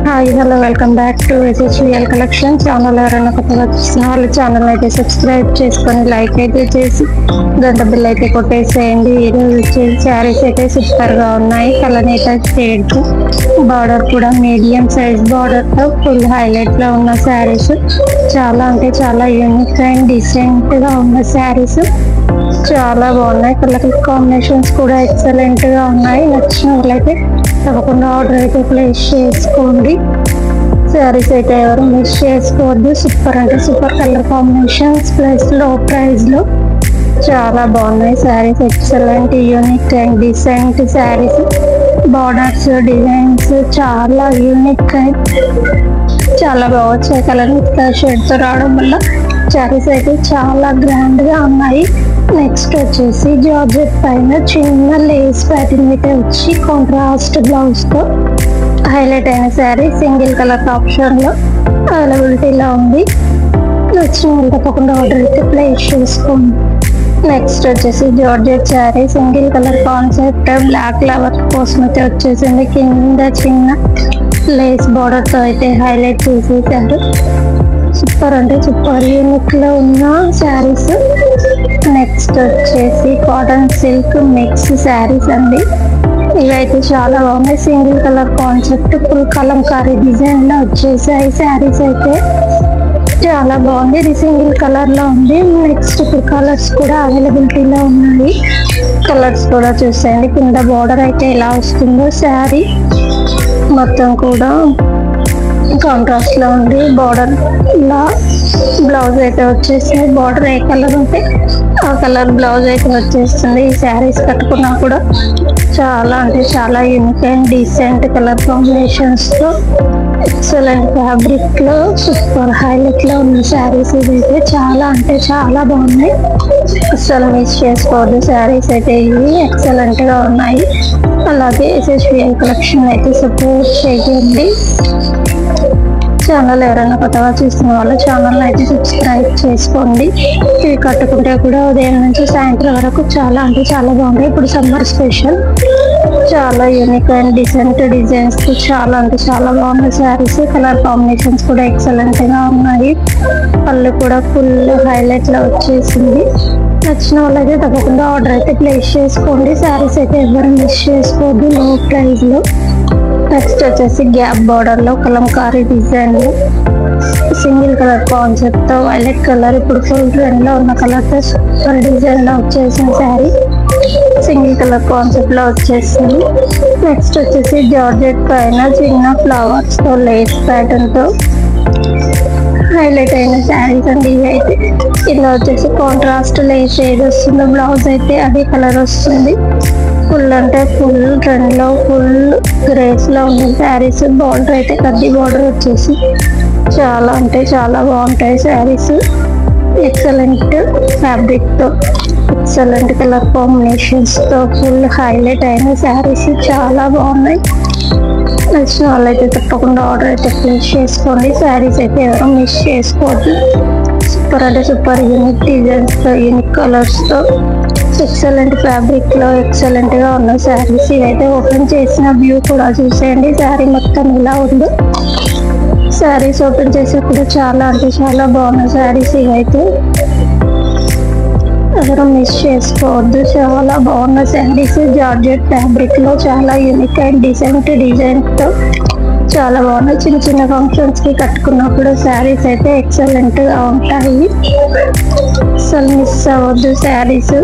Hi hello welcome back to SHVL collection channel. ఎవరైనా కొత్తగా చూసిన వాళ్ళు ఛానల్ అయితే సబ్స్క్రైబ్ చేసుకొని లైక్ అయితే చేసి గంట బిల్ అయితే కొట్టేసేయండి. ఈరోజు వచ్చేసి శారీస్ అయితే సూపర్గా ఉన్నాయి. కలర్ అయితే షేడ్స్, బార్డర్ కూడా మీడియం సైజ్ బార్డర్తో ఫుల్ హైలైట్లో ఉన్న శారీస్ చాలా అంటే చాలా యూనిక్ అండ్ డిసెంట్గా ఉన్న శారీస్ చాలా బాగున్నాయి. కలర్ కాంబినేషన్స్ కూడా ఎక్సలెంట్గా ఉన్నాయి. నచ్చిన వాళ్ళైతే తప్పకుండా ఆర్డర్ అయితే ప్లేస్ చేసుకోండి. శారీస్ అయితే ఎవరు మిస్ చేసుకోవద్దు. సూపర్ అంటే super colour combinations plus low price లో చాలా బాగున్నాయి saris. Excellent unique and decent saris. Borders designs చాలా యూనిక్ అండ్ చాలా బాగా వచ్చాయి. కలర్ షేడ్తో రావడం వల్ల శారీస్ అయితే చాలా గ్రాండ్ గా ఉన్నాయి. నెక్స్ట్ వచ్చేసి జార్జెట్ పైన చిన్న లేస్ ప్యాటర్న్ అయితే వచ్చి కాంట్రాస్ట్ బ్లౌజ్ తో హైలైట్ అయిన శారీ సింగిల్ కలర్ ఆప్షన్ లో అవైలబిలిటీలో ఉంది. నచ్చిన వాళ్ళు తప్పకుండా ఆర్డర్ అయితే ప్లేస్ చేసుకోండి. నెక్స్ట్ వచ్చేసి georgette sari single colour concept black flower కోసం అయితే వచ్చేసింది. కింద చిన్న లేస్ బార్డర్ తో అయితే హైలైట్ చేసేసారు. సూపర్ అంటే సూపర్ యూనిక్ లో ఉన్న శారీస్. నెక్స్ట్ వచ్చేసి కాటన్ సిల్క్ మిక్స్ శారీస్ అండి. ఇవైతే చాలా బాగున్నాయి. Single colour concept full Kalamkari design లో వచ్చేసాయి. శారీస్ అయితే చాలా బాగుంది. ఇది సింగిల్ కలర్ లో ఉంది. నెక్స్ట్ ఇప్పుడు కలర్స్ కూడా అవైలబిలిటీలో ఉన్నాయి. కలర్స్ కూడా చూసేయండి. కింద బార్డర్ అయితే ఎలా వస్తుందో శారీ మొత్తం కూడా కాంట్రాస్ట్ లో ఉంది. బార్డర్ లా బ్లౌజ్ అయితే వచ్చేసింది. బార్డర్ ఏ కలర్ ఉంటే ఆ కలర్ బ్లౌజ్ అయితే వచ్చేస్తుంది. ఈ శారీస్ కట్టుకున్నా కూడా చాలా అంటే చాలా unique and decent colour combinations తో ఎక్సలెంట్ ఫ్యాబ్రిక్ లో సూపర్ హైలైట్ లో ఉన్న శారీస్ ఇవైతే చాలా అంటే చాలా బాగున్నాయి. అస్సలు మిస్ చేసుకోవద్దు. శారీస్ అయితే ఇవి ఎక్సలెంట్ గా ఉన్నాయి. అలాగే SHVL కలెక్షన్ అయితే సపోర్ట్ చేయండి. ఛానల్ ఎవరైనా కొత్తగా చూస్తున్న వాళ్ళు ఛానల్ అయితే సబ్స్క్రైబ్ చేసుకోండి. ఇవి కట్టుకుంటే కూడా ఉదయం నుంచి సాయంత్రం వరకు చాలా అంటే చాలా బాగుంటాయి. ఇప్పుడు సమ్మర్ స్పెషల్ చాలా యూనిక్ అండ్ డిసెంట్ డిజైన్స్ చాలా అంటే చాలా బాగున్నాయి శారీస్. కలర్ కాంబినేషన్స్ కూడా ఎక్సలెంట్ గా ఉన్నాయి. పళ్ళు కూడా ఫుల్ హైలైట్ లో వచ్చేసింది. నచ్చిన వాళ్ళైతే తప్పకుండా ఆర్డర్ అయితే ప్లేస్ చేసుకోండి. శారీస్ అయితే ఎవరు మిస్ చేసుకోవద్దు లో ప్రైస్ లో. నెక్స్ట్ వచ్చేసి గ్యాప్ బార్డర్ లో కలంకారీ డిజైన్ లో సింగిల్ కలర్ కాన్సెప్ట్ తో వైలెట్ కలర్ ఇప్పుడు ఫుల్ ట్రెండ్ లో ఉన్న కలర్ తో సూపర్ డిజైన్ లో వచ్చేసిన శారీ సింగిల్ కలర్ కాన్సెప్ట్ లో వచ్చేసింది. నెక్స్ట్ వచ్చేసి జార్జెట్ పైన చిన్న ఫ్లవర్స్ తో లేస్ ప్యాటర్న్ తో హైలైట్ అయిన శారీస్ అండి. ఇవి అయితే ఇలా వచ్చేసి కాంట్రాస్ట్ లేస్ ఏది వస్తుందో బ్లౌజ్ అయితే అదే కలర్ వస్తుంది. ఫుల్ అంటే ఫుల్ ట్రెండ్ లో ఫుల్ గ్రేస్ లో ఉన్న శారీస్. బార్డర్ అయితే కడ్డీ బార్డర్ వచ్చేసి చాలా అంటే చాలా బాగుంటాయి శారీస్. ఎక్సలెంట్ ఫ్యాబ్రిక్ తో ఎక్సలెంట్ కలర్ కాంబినేషన్స్ తో ఫుల్ హైలైట్ అయిన శారీస్ చాలా బాగున్నాయి. నచ్చిన వాళ్ళైతే తప్పకుండా ఆర్డర్ అయితే ప్లేస్ చేసుకోండి. శారీస్ అయితే ఎవరు మిస్ చేసుకోవద్దు. సూపర్ అంటే సూపర్ యూనిక్ డిజైన్స్ తో యూనిక్ కలర్స్ తో ఎక్సలెంట్ ఫ్యాబ్రిక్ లో ఎక్సలెంట్ గా ఉన్న శారీస్. ఇవైతే ఓపెన్ చేసిన వ్యూ కూడా చూసేయండి. శారీ మొత్తం ఇలా ఉందో శారీస్ ఓపెన్ చేసేప్పుడు చాలా అంటే చాలా బాగున్న శారీస్ ఇవైతే ఎవరు మిస్ చేసుకోవద్దు. చాలా బాగున్న శారీస్ జార్జెట్ ఫ్యాబ్రిక్ లో చాలా యూనిక్ అండ్ డిసెంట్ డిజైన్ తో చాలా బాగున్నాయి. చిన్న చిన్న ఫంక్షన్స్ కి కట్టుకున్నప్పుడు శారీస్ అయితే ఎక్సలెంట్ గా ఉంటాయి. అసలు మిస్ అవ్వద్దు saris.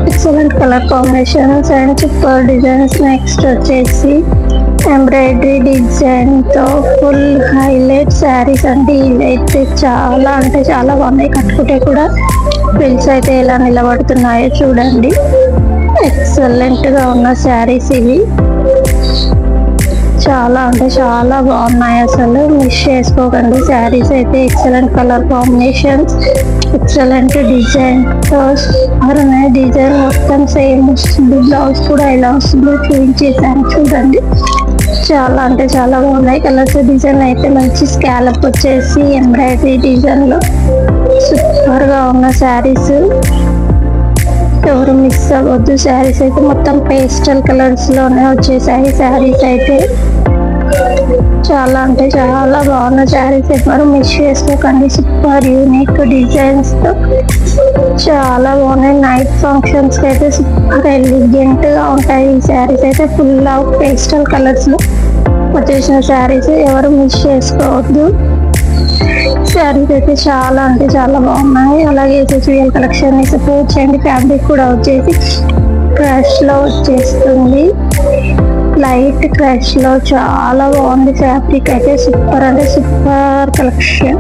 Excellent colour combinations and super designs. Next వచ్చేసి ఎంబ్రాయిడరీ డిజైన్ తో ఫుల్ హైలైట్ శారీస్ అండి. ఇవైతే చాలా అంటే చాలా బాగున్నాయి. కట్టుకుంటే కూడా ఫ్రిల్స్ అయితే ఎలా నిలబడుతున్నాయో చూడండి. ఎక్సలెంట్ గా ఉన్న శారీస్ ఇవి చాలా అంటే చాలా బాగున్నాయి. అసలు మిస్ చేసుకోకండి. శారీస్ అయితే excellent colour combinations excellent design తో డిజైన్ మొత్తం సేమ్ వస్తుంది. బ్లౌజ్ కూడా ఎలా వస్తుందో చూపించేసాను చూడండి. చాలా అంటే చాలా బాగున్నాయి. కలర్స్ డిజైన్ అయితే మంచి స్కాలప్ వచ్చేసి ఎంబ్రాయిడరీ డిజైన్ లో సూపర్ గా ఉన్న శారీస్ ఎవరు మిస్ అవ్వద్దు. శారీస్ అయితే మొత్తం పేస్టల్ కలర్స్ లోనే వచ్చేసాయి. శారీస్ అయితే చాలా అంటే చాలా బాగున్న శారీస్ ఎవరు మిస్ చేసుకోకండి. సూపర్ యూనిక్ డిజైన్స్ తో చాలా బాగున్నాయి. నైట్ ఫంక్షన్స్ కి అయితే సూపర్ ఎలిగెంట్ గా ఉంటాయి. ఈ శారీస్ అయితే ఫుల్ ఆఫ్ పేస్టల్ కలర్స్ లో వచ్చేసిన శారీస్ ఎవరు మిస్ చేసుకోవద్దు. శారీస్ అయితే చాలా అంటే చాలా బాగున్నాయి. అలాగే SHVL కలెక్షన్ ని సపోర్ట్ చేయండి. ఫ్యాబ్రిక్ కూడా వచ్చేసి క్రష్ లో వచ్చేస్తుంది. లైట్ క్రష్ లో చాలా బాగుంది ఫ్యాబ్రిక్ అయితే. సూపర్ అంటే సూపర్ కలెక్షన్.